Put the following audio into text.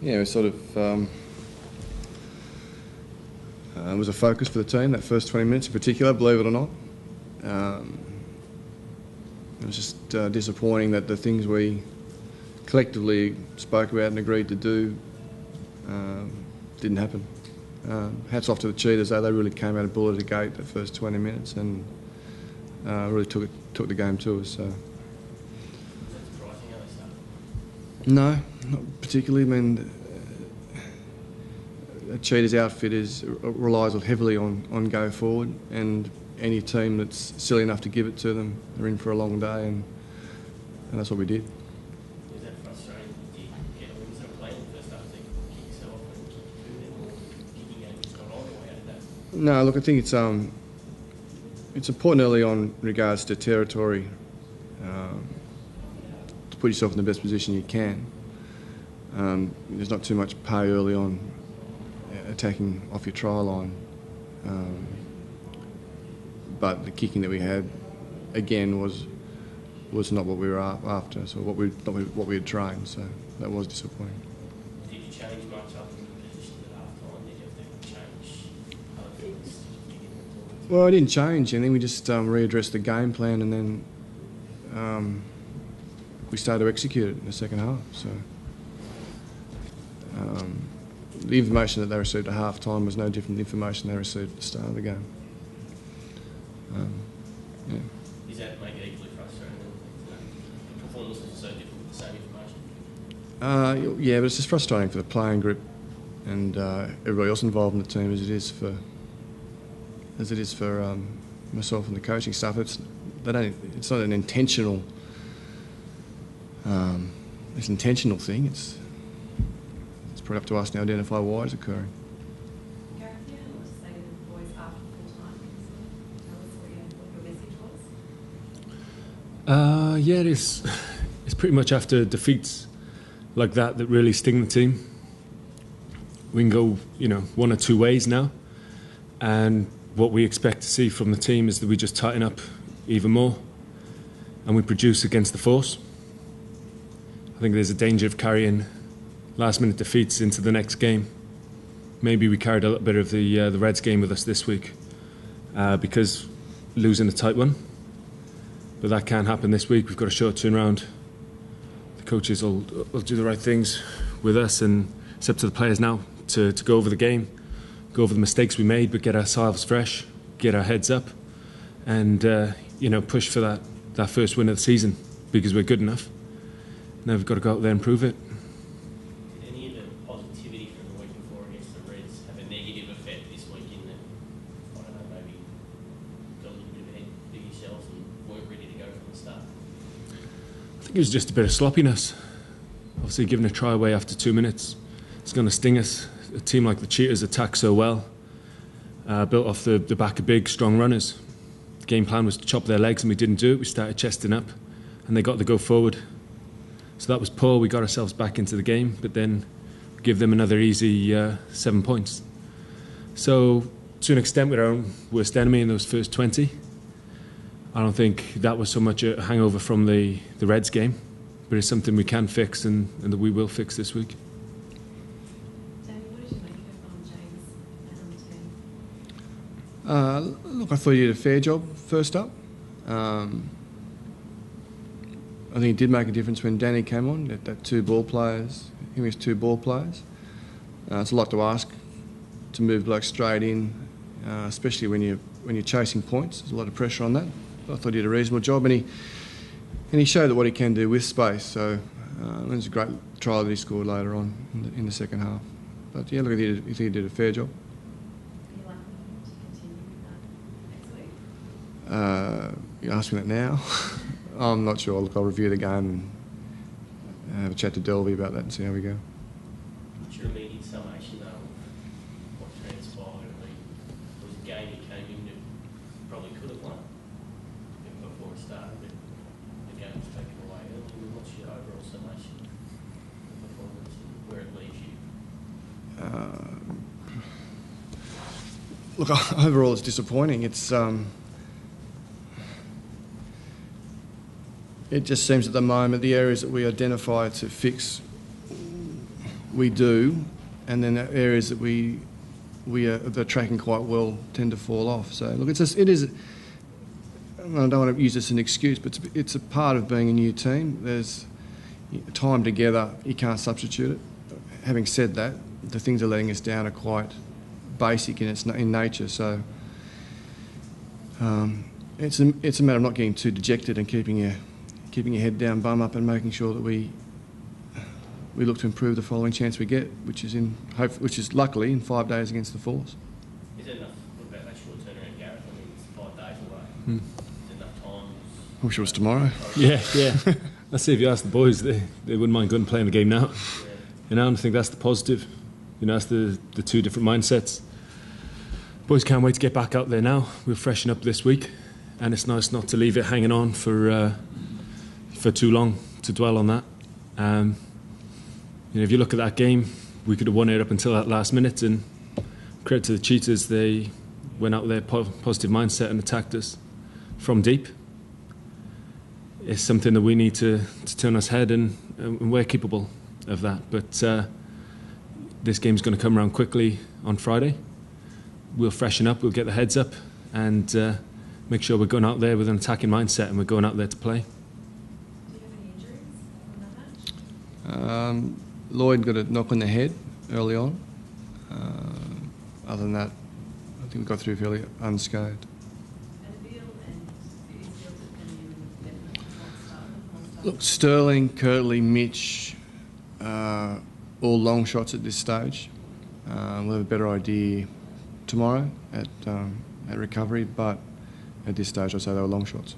yeah, it sort of was a focus for the team, that first 20 minutes in particular, believe it or not. It was just disappointing that the things we collectively spoke about and agreed to do didn't happen. Hats off to the Cheetahs, though. They really came out of bullet at the gate the first 20 minutes and really took the game to us. So. No, not particularly. I mean, the Cheetahs outfit relies heavily on go forward, and any team that's silly enough to give it to them, they're in for a long day, and that's what we did. Was that frustrating? Did you get a win sort of playing the first half to kick yourself and kick through them, or kicking games got on, or how did that? No, look, I think it's important early on in regards to territory to put yourself in the best position you can. There's not too much pay early on attacking off your try line. But the kicking that we had, again, was not what we were after. So what we had trained. So that was disappointing. Did you change much up in the position at half time? Did you have to change other things? Well, I didn't change anything. We just readdressed the game plan, and then we started to execute it in the second half. So the information that they received at half time was no different than the information they received at the start of the game. Yeah. Does that make it equally frustrating? The performances are so different with the same information? Yeah, but it's just frustrating for the playing group and everybody else involved in the team as it is for myself and the coaching staff. It's not an intentional. It's an intentional thing. It's probably up to us now to identify why it's occurring. Yeah, it is. It's pretty much after defeats like that really sting the team. We can go, one or two ways now, and what we expect to see from the team is that we just tighten up even more, and we produce against the force. I think there's a danger of carrying last-minute defeats into the next game. Maybe we carried a little bit of the Reds game with us this week because losing a tight one. But that can't happen this week. We've got a short turnaround. The coaches will do the right things with us, and it's up to the players now to go over the game, go over the mistakes we made, but get ourselves fresh, get our heads up, and push for that first win of the season because we're good enough. Now we've got to go out there and prove it. Did any of the positivity from the week before against the Reds have a negative effect this week in that, I don't know, maybe got a little bit of a head for yourselves and weren't ready to go from the start? I think it was just a bit of sloppiness. Obviously, giving a try away after 2 minutes, it's going to sting us. A team like the Cheetahs attack so well, built off the back of big, strong runners. The game plan was to chop their legs, and we didn't do it. We started chesting up, and they got to go forward. So that was poor. We got ourselves back into the game, but then give them another easy 7 points. So, to an extent, we're our own worst enemy in those first 20. I don't think that was so much a hangover from the Reds game, but it's something we can fix and that we will fix this week. Danny, what did you make of James and the team? Look, I thought he did a fair job first up. I think it did make a difference when Danny came on, that two ball players. He was two ball players. It's a lot to ask to move blokes straight in, especially when you're chasing points. There's a lot of pressure on that. I thought he did a reasonable job, and he showed what he can do with space. So it was a great try that he scored later on in the second half. But yeah, look, I think he did a fair job. Are you likely to continue with that next week? You're asking that now? I'm not sure. Look, I'll review the game and have a chat to Delvey about that and see how we go. What's your immediate summation though of what transpired? I mean, it was a game you came in that probably could have won before it started, but the game was taken away early. What's your overall summation of the performance and where it leaves you? Look, overall it's disappointing. It just seems at the moment the areas that we identify to fix we do, and then the areas that we are tracking quite well tend to fall off. So look, it is. I don't want to use this as an excuse, but it's a part of being a new team. There's time together, you can't substitute it. Having said that, the things that are letting us down are quite basic in nature. So it's a matter of not getting too dejected and keeping your head down, bum up, and making sure that we look to improve the following chance we get, which is luckily in 5 days against the Force. Is there enough? What about that short turnaround, Gareth? I mean, it's 5 days away. Is there enough time? I wish it was tomorrow. Yeah. Let's see, if you ask the boys, they wouldn't mind going and playing the game now. You know, and I think that's the positive. You know, that's the two different mindsets. Boys can't wait to get back out there now. We'll freshen up this week, and it's nice not to leave it hanging on for too long to dwell on that. You know, if you look at that game, we could have won it up until that last minute, and credit to the Cheetahs, they went out there positive mindset and attacked us from deep. It's something that we need to turn our head, and we're capable of that. But this game's going to come around quickly on Friday. We'll freshen up, we'll get the heads up, and make sure we're going out there with an attacking mindset, and we're going out there to play. Do you have any injuries on that match? Lloyd got a knock on the head early on. Other than that, I think we got through fairly unscathed. Look, Sterling, Kirtley, Mitch, all long shots at this stage. We'll have a better idea tomorrow at recovery, but at this stage I'd say they were long shots.